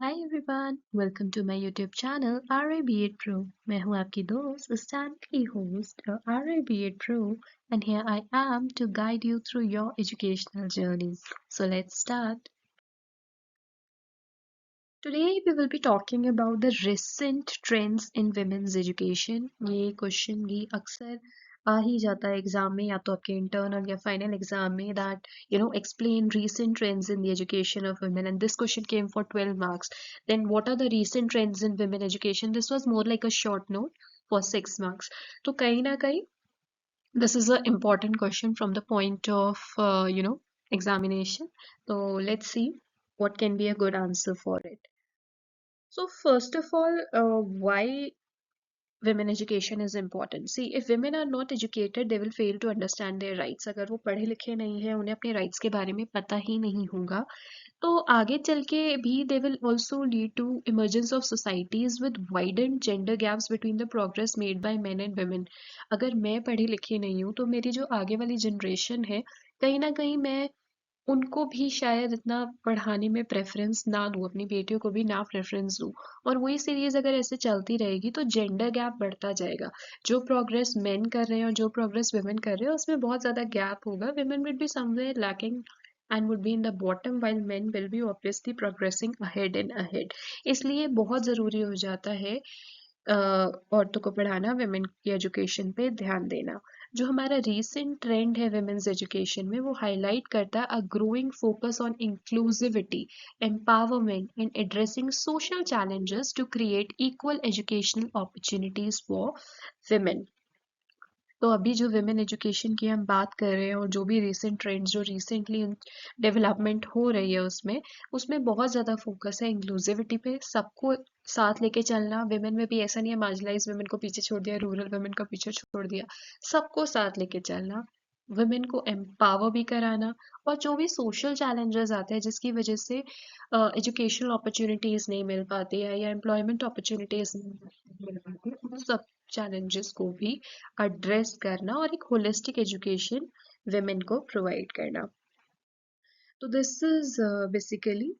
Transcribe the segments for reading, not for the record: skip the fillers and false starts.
Hi everyone, welcome to my YouTube channel RABA Pro। मैं हूं आपकी दोस्त इस चैनल की host RABA Pro and here I am to guide you through your educational journey. So let's start. Today we will be talking about the recent trends in women's education. ये question भी अक्सर आ ही जाता है एग्जाम में या तो आपके internal या फाइनल एग्जाम में that explain recent trends in the education of women, and this question came for 12 marks. Then what are the recent trends in women education? This was more like a short note for 6 marks. तो कहीं ना कहीं this is an important question from the point of examination. So let's see what can be a good answer for it. So first of all, why women education is important? See, if women are not educated, they will fail to understand their rights. अगर वो पढ़े लिखे नहीं है, उन्हें अपने rights के बारे में पता ही नहीं होगा, तो आगे चल के भी they will also lead to emergence of societies with widened gender gaps between the progress made by men and women. अगर मैं पढ़ी लिखी नहीं हूँ, तो मेरी जो आगे वाली जनरेशन है, कहीं ना कहीं मैं उनको भी शायद इतना पढ़ाने में प्रेफरेंस ना दूँ, अपनी बेटियों को भी ना प्रेफरेंस दूँ। और वही सीरीज अगर ऐसे चलती रहेगी तो जेंडर गैप बढ़ता जाएगा। जो प्रोग्रेस मेन कर रहे हैं और जो प्रोग्रेस वुमेन कर रहे हैं उसमें बहुत ज़्यादा गैप होगा। Women will be somewhere lacking and would be in the bottom while men will be obviously progressing ahead and ahead. इसलिए बहुत ज़रूरी हो जाता है औरतों को पढ़ाना, वुमेन की एजुकेशन पे ध्यान देना। जो हमारा रीसेंट ट्रेंड है वुमेन्स एजुकेशन में, वो हाईलाइट करता है a growing focus on inclusivity, empowerment and addressing social challenges to create equal educational opportunities for women. तो अभी जो विमेन एजुकेशन की हम बात कर रहे हैं और जो भी रिसेंट ट्रेंड्स जो रिसेंटली डेवलपमेंट हो रही है उसमें बहुत ज़्यादा फोकस है इंक्लूसिविटी पे, सबको साथ लेके चलना। विमेन में भी ऐसा नहीं है मार्जिनलाइज विमेन को पीछे छोड़ दिया, रूरल विमेन को पीछे छोड़ दिया, सबको साथ लेके चलना, वुमेन को एम्पावर भी कराना। और जो भी सोशल चैलेंजेस आते हैं जिसकी वजह से एजुकेशनल अपॉर्चुनिटीज़ नहीं मिल पाती है या एम्प्लॉयमेंट अपॉर्चुनिटीज़ नहीं मिल पाती, उन सब चैलेंजेस को भी एड्रेस करना और एक होलिस्टिक एजुकेशन women को प्रोवाइड करना। तो this is basically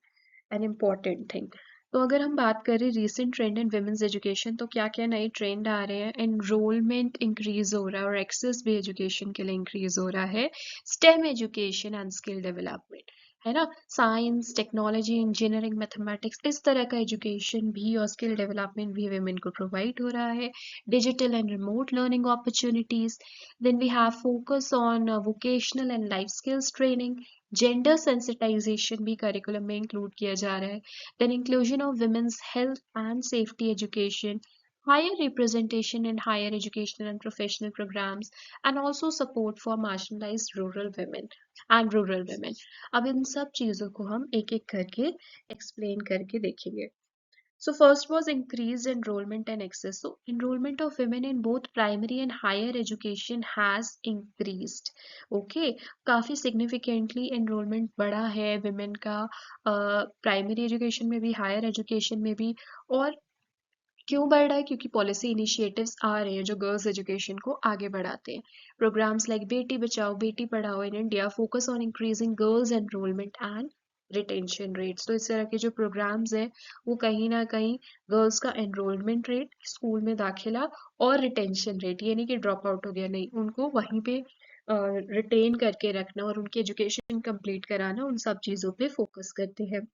an important thing. तो अगर हम बात करें recent trend in women's education, तो क्या क्या नए ट्रेंड आ रहे हैं? एनरोलमेंट इंक्रीज हो रहा है और एक्सेस भी एजुकेशन के लिए इंक्रीज हो रहा है। Stem education and skill development, है ना, साइंस टेक्नोलॉजी इंजीनियरिंग मैथमेटिक्स, इस तरह का एजुकेशन भी और स्किल डेवलपमेंट भी वुमेन को प्रोवाइड हो रहा है। Digital and remote learning opportunities, then we have focus on vocational and life skills training. Gender sensitisation भी करिकुलम में इंक्लूड किया जा रहा है। Then inclusion of women's health and safety education, higher representation in higher educational and professional programs, and also support for marginalized rural women and rural women. अब इन सब चीज़ों को हम एक एक करके एक्सप्लेन करके देखेंगे। So first was increased enrollment and access. So enrollment of women in both primary and higher education has increased. Okay, काफी significantly enrollment बढ़ा है women का primary education में भी higher education में भी। और क्यों बढ़ रहा है? क्योंकि पॉलिसी इनिशिएटिव्स आ रहे हैं जो गर्ल्स एजुकेशन को आगे बढ़ाते हैं। Programmes like Beti Bachao Beti Padhao in India focus on increasing girls enrolment and retention rates. तो इस तरह के जो प्रोग्राम्स हैं वो कहीं ना कहीं गर्ल्स का एनरोलमेंट रेट, स्कूल में दाखिला और रिटेंशन रेट, ये नहीं कि ड्रॉप आउट हो गया, नहीं, उनको वहीं पे रिटेन करके रखना और उनकी एजुकेशन कंप्लीट कराना, उन सब चीज़ों पे फोकस करते हैं।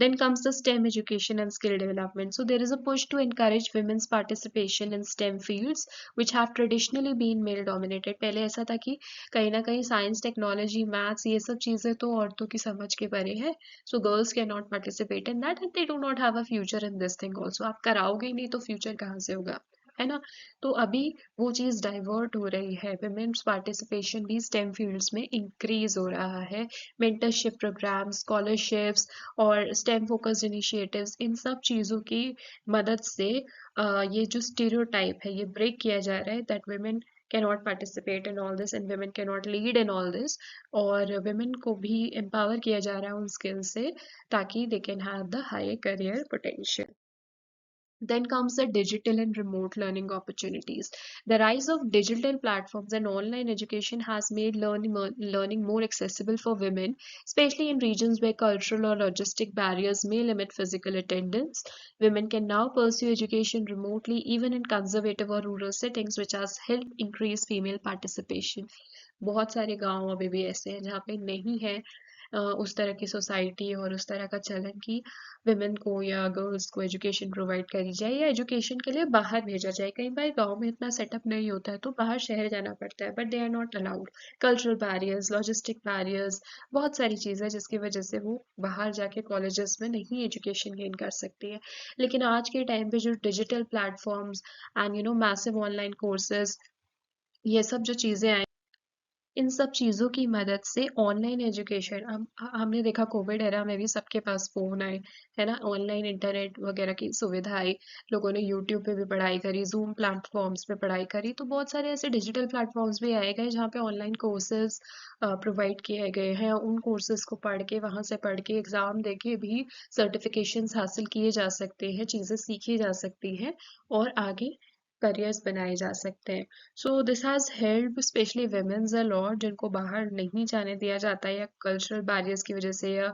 Then comes the STEM education and skill development. So there is a push to encourage women's participation in STEM fields which have traditionally been male dominated. पहले ऐसा था कि कहीं ना कहीं साइंस टेक्नोलॉजी मैथ्स ये सब चीज़ें तो औरतों की समझ के परे है, so girls can not participate in that and they do not have a future in this thing also. आप कराओगे ही नहीं तो फ्यूचर कहाँ से होगा, है ना। तो अभी वो चीज़ डाइवर्ट हो रही है, विमेन्स पार्टिसिपेशन भी स्टेम फील्ड्स में इंक्रीज हो रहा है। मेंटरशिप प्रोग्राम, स्कॉलरशिप्स और स्टेम फोकस्ड इनिशिएटिव्स, इन सब चीज़ों की मदद से ये जो स्टीरियोटाइप है ये ब्रेक किया जा रहा है that women cannot participate in all this and women cannot lead in all this। और women को भी empower किया जा रहा है उन स्किल से ताकि they can have the higher career potential। Then comes the digital and remote learning opportunities. The rise of digital platforms and online education has made learning more accessible for women, especially in regions where cultural or logistic barriers may limit physical attendance. Women can now pursue education remotely, even in conservative or rural settings, which has helped increase female participation. बहुत सारे गांव अभी भी ऐसे हैं जहाँ पे नहीं है उस तरह की सोसाइटी और उस तरह का चलन कि विमेन को या गर्ल्स को एजुकेशन प्रोवाइड करी जाए या एजुकेशन के लिए बाहर भेजा जाए। कई बार गांव में इतना सेटअप नहीं होता है तो बाहर शहर जाना पड़ता है, but they are not allowed. Cultural barriers, logistic barriers, बहुत सारी चीज़ें जिसकी वजह से वो बाहर जाके कॉलेजेस में नहीं एजुकेशन गेन कर सकती है। लेकिन आज के टाइम पे जो digital platforms and massive online courses, ये सब जो चीज़ें आई, इन सब चीज़ों की मदद से ऑनलाइन एजुकेशन, हम हमने देखा कोविड एरा में भी सबके पास फ़ोन आए, है ना? ऑनलाइन इंटरनेट वगैरह की सुविधा आई, लोगों ने यूट्यूब पे भी पढ़ाई करी, ज़ूम प्लेटफ़ॉर्म्स पे पढ़ाई करी, तो बहुत सारे ऐसे डिजिटल प्लेटफ़ॉर्म्स भी आए गए जहाँ पे ऑनलाइन कोर्सेज़ प्रोवाइड किए गए हैं। उन कोर्सेज़ को पढ़ के, वहाँ से पढ़ के, एग्ज़ाम देके भी सर्टिफ़िकेशंस हासिल किए जा सकते हैं, चीज़ें सीखी जा सकती हैं और आगे करियर्स बनाए जा सकते हैं। So this has helped specially women's a lot, जिनको बाहर नहीं जाने दिया जाता है या कल्चरल बैरियर्स की वजह से या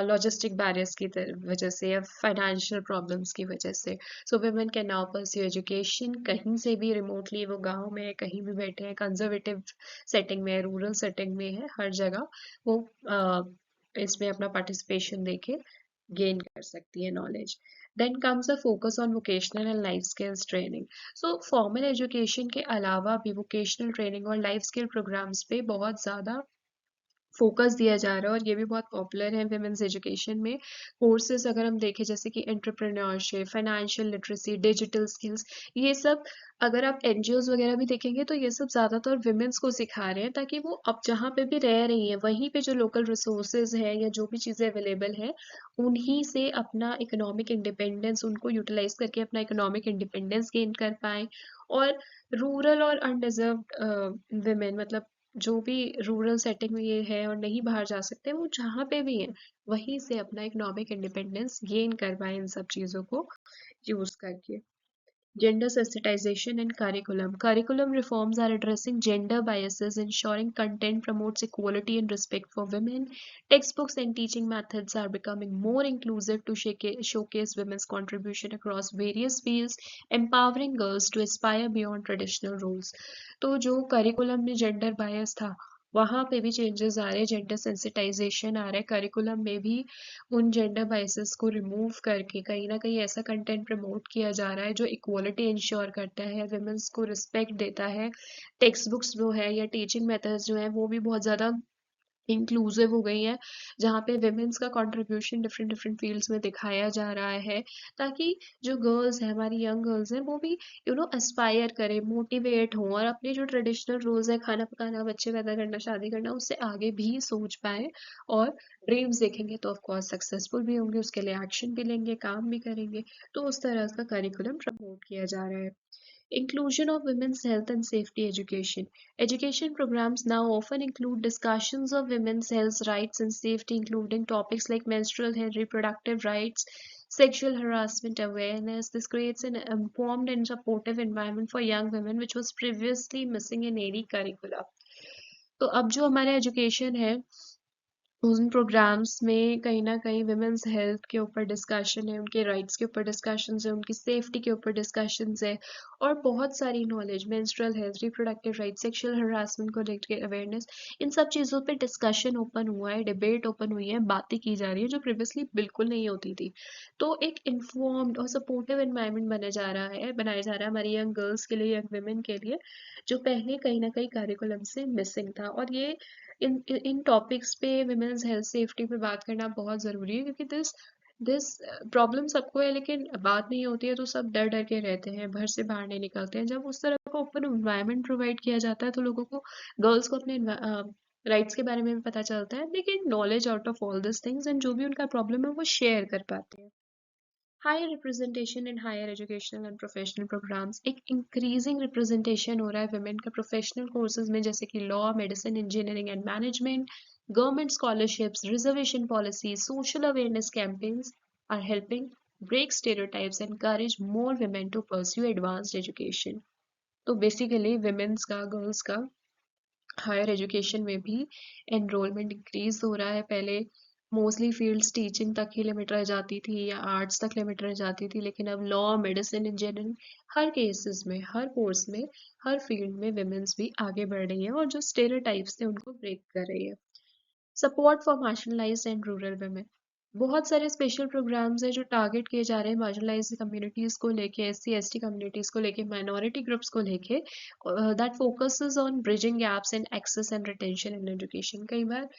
लॉजिस्टिक बैरियर्स की वजह से या फाइनेंशियल प्रॉब्लम्स की वजह से। सो women can now pursue education कहीं से भी, रिमोटली, वो गांव में है, कहीं भी बैठे हैं, कंजर्वेटिव सेटिंग में है, रूरल सेटिंग में है, हर जगह वो इसमें अपना पार्टिसिपेशन देके गेन कर सकती है knowledge. Then comes a focus on vocational and life skills training. So formal education के अलावा भी वोकेशनल ट्रेनिंग और लाइफ स्किल प्रोग्राम्स पे बहुत ज़्यादा फोकस दिया जा रहा है और ये भी बहुत पॉपुलर है विमेंस एजुकेशन में। कोर्सेज अगर हम देखें जैसे कि entrepreneurship, financial literacy, digital skills, ये सब अगर आप एनजीओज वगैरह भी देखेंगे तो ये सब ज़्यादातर विमेंस को सिखा रहे हैं ताकि वो अब जहाँ पे भी रह रही हैं वहीं पे जो लोकल रिसोर्सेज है या जो भी चीज़ें अवेलेबल हैं उन्हीं से अपना इकोनॉमिक इंडिपेंडेंस, उनको यूटिलाइज करके अपना इकोनॉमिक इंडिपेंडेंस गेन कर पाएँ। और रूरल और अनडिजर्व्ड विमेन, मतलब जो भी रूरल सेटिंग में ये है और नहीं बाहर जा सकते, वो जहाँ पे भी हैं वहीं से अपना इकोनॉमिक इंडिपेंडेंस गेन कर पाए इन सब चीज़ों को यूज़ करके। Gender sensitization and curriculum. Curriculum reforms are addressing gender biases, ensuring content promotes equality and respect for women. Textbooks and teaching methods are becoming more inclusive to showcase women's contribution across various fields, empowering girls to aspire beyond traditional roles. तो जो curriculum में gender bias था वहाँ पे भी changes आ रहे हैं, gender sensitisation आ रहा है करिकुलम में भी। उन जेंडर बायसेस को रिमूव करके कहीं ना कहीं ऐसा कंटेंट प्रमोट किया जा रहा है जो इक्वलिटी इंश्योर करता है, विमेंस को रिस्पेक्ट देता है। टेक्स्ट बुक्स जो है या टीचिंग मेथड्स जो है वो भी बहुत ज़्यादा इंक्लूसिव हो गई हैं, जहाँ पे विमेंस का कंट्रीब्यूशन डिफरेंट डिफरेंट फील्ड्स में दिखाया जा रहा है ताकि जो गर्ल्स हैं, हमारी यंग गर्ल्स हैं, वो भी एस्पायर करें, मोटिवेट हों और अपने जो ट्रेडिशनल रोल्स हैं, खाना पकाना, बच्चे पैदा करना, शादी करना, उससे आगे भी सोच पाएँ और ड्रीम्स देखेंगे तो ऑफ कोर्स सक्सेसफुल भी होंगे, उसके लिए एक्शन भी लेंगे, काम भी करेंगे। तो उस तरह का करिकुलम प्रमोट किया जा रहा है। Inclusion of women's health and safety education. Education programs now often include discussions of women's health rights and safety, including topics like menstrual health, reproductive rights, sexual harassment awareness. This creates an informed and supportive environment for young women, which was previously missing in any curricula. तो अब जो हमारा education है उन programmes में कहीं न कहीं वुमेन्स हेल्थ के ऊपर डिस्कशन है, उनके राइट्स के ऊपर डिस्कशंस है, उनकी सेफ्टी के ऊपर डिस्कशंस है और बहुत सारी knowledge, menstrual health, reproductive rights, sexual harassment को लेकर अवेयरनेस, इन सब चीज़ों पे डिस्कशन ओपन हुआ है, डिबेट ओपन हुई है, बातें की जा रही है जो प्रीवियसली बिल्कुल नहीं होती थी। तो एक इन्फॉर्म्ड और सपोर्टिव एनवायरनमेंट बनाया जा रहा है हमारी यंग गर्ल्स के लिए, यंग वुमेन के लिए, जो पहले कहीं न कहीं करिकुलम से मिसिंग था। और ये इन टॉपिक्स पे विमेंस हेल्थ सेफ्टी पे बात करना बहुत ज़रूरी है क्योंकि दिस दिस प्रॉब्लम सबको है लेकिन बात नहीं होती है तो सब डर डर के रहते हैं, घर से बाहर नहीं निकलते हैं। जब उस तरह का ओपन एनवायरनमेंट प्रोवाइड किया जाता है तो लोगों को, गर्ल्स को अपने राइट्स के बारे में भी पता चलता है, लेकिन knowledge out of all this things, and जो भी उनका प्रॉब्लम है वो शेयर कर पाते हैं। Higher representation in higher educational and professional programmes. एक इंक्रीजिंग रिप्रेजेंटेशन हो रहा है वुमेन का प्रोफेशनल कोर्सेज में, जैसे कि law, medicine, engineering and management, government scholarships, reservation policy, social awareness campaigns are helping break stereotypes, encourage more women to pursue advanced education. तो basically women's का, गर्ल्स का हायर एजुकेशन में भी enrolment increase हो रहा है। पहले मोस्टली फील्ड्स टीचिंग तक ही लिमिट रह जाती थी या आर्ट्स तक लिमिट रह जाती थी, लेकिन अब लॉ, मेडिसिन, इंजीनियरिंग, हर केसेस में, हर कोर्स में, हर फील्ड में विमेंस भी आगे बढ़ रही है और जो स्टेरियोटाइप्स थे उनको ब्रेक कर रही है। Support for marginalised and rural women, बहुत सारे स्पेशल प्रोग्राम्स हैं जो टारगेट किए जा रहे हैं मार्जिनलाइज्ड कम्युनिटीज़ को लेके, एससी एसटी कम्युनिटीज़ को लेके, माइनॉरिटी ग्रुप्स को लेके, that focuses on bridging gaps in excess and retention in education. कई बार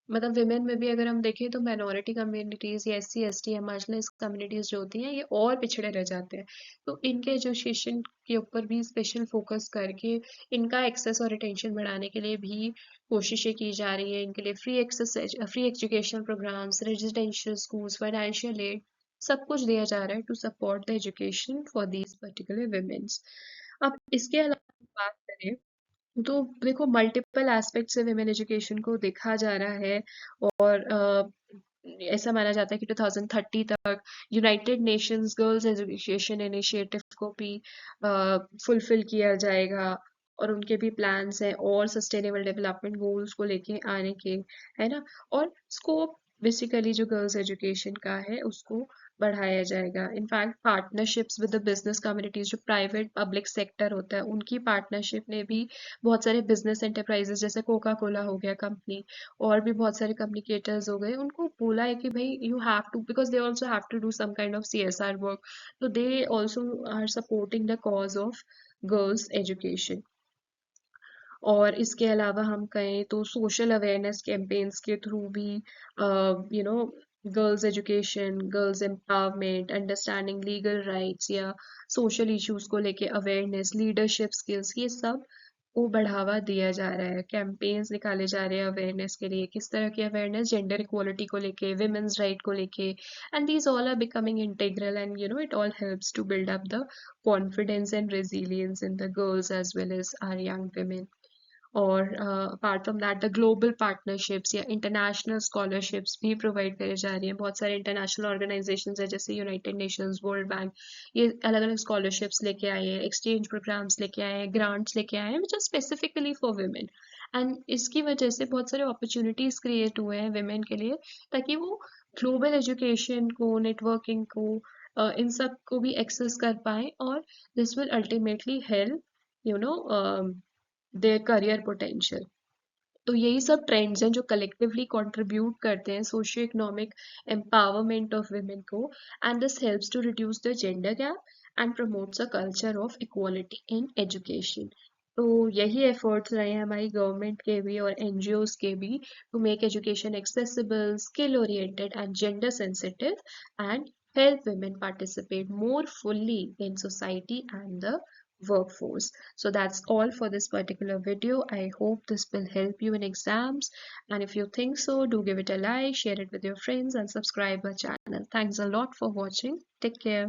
मतलब विमेन में भी अगर हम देखें तो माइनॉरिटी कम्युनिटीज़ या एससी एसटी या मार्जिनलाइज्ड कम्युनिटीज़ जो होती हैं ये और पिछड़े रह जाते हैं। तो इनके एजुकेशन के ऊपर भी स्पेशल फोकस करके इनका एक्सेस और रिटेंशन बढ़ाने के लिए भी कोशिशें की जा रही हैं। इनके लिए free access, free education programmes, residential schools, financial aid, सब कुछ दिया जा रहा है to support the education for these particular women's. अब इसके अलावा बात करें तो देखो मल्टीपल एस्पेक्ट से विमेन एजुकेशन को देखा जा रहा है और ऐसा माना जाता है कि 2030 तक United Nations girls education initiative को भी फुलफिल किया जाएगा और उनके भी प्लान्स हैं और सस्टेनेबल डेवलपमेंट गोल्स को लेके आने के, है ना। और स्कोप बेसिकली जो गर्ल्स एजुकेशन का है उसको बढ़ाया जाएगा। In fact partnerships with the business communities, जो प्राइवेट पब्लिक सेक्टर होता है उनकी पार्टनरशिप ने भी बहुत सारे बिजनेस एंटरप्राइजेस जैसे कोका कोला हो गया कंपनी, और भी बहुत सारे कम्युनिकेटर्स हो गए, उनको बोला है कि भाई you have to, because they also have to do some kind of CSR work, तो they also are supporting the cause of girls education. और इसके अलावा हम कहें तो सोशल अवेयरनेस कैंपेन्स के थ्रू भी you know girls education, girls empowerment, understanding legal rights या सोशल इश्यूज को लेके अवेयरनेस, लीडरशिप स्किल्स, ये सब को बढ़ावा दिया जा रहा है। कैंपेन्स निकाले जा रहे हैं अवेयरनेस के लिए। किस तरह की अवेयरनेस? जेंडर इक्वालिटी को लेके, विमेन्स राइट को लेके, and these all are becoming integral and it all helps to build up the confidence and resilience in the girls as well as our young women। और apart from that the global partnerships या international scholarships भी provide करे जा रही हैं। बहुत सारे international organisations है जैसे यूनाइटेड नेशंस, वर्ल्ड बैंक, ये अलग अलग स्कॉलरशिप्स लेके आए हैं, एक्सचेंज प्रोग्राम्स लेके आए हैं, ग्रांट्स लेके आए हैं which are specifically for women. And इसकी वजह से बहुत सारे अपॉर्चुनिटीज क्रिएट हुए हैं वुमेन के लिए, ताकि वो ग्लोबल एजुकेशन को, नेटवर्किंग को, इन सब को भी एक्सेस कर पाए, और this will ultimately help you know their career potential. तो यही सब ट्रेंड्स हैं जो कलेक्टिवली कंट्रीब्यूट करते हैं socio economic empowerment of women को, and this helps to reduce the gender gap and promotes a culture of equality in education. तो यही एफर्ट्स रहे हैं हमारी गवर्नमेंट के भी और एनजीओज के भी to make education accessible, skill oriented and gender sensitive, and help women participate more fully in society and the workforce. So that's all for this particular video. I hope this will help you in exams. And if you think so, do give it a like, share it with your friends, and subscribe our channel. Thanks a lot for watching. Take care.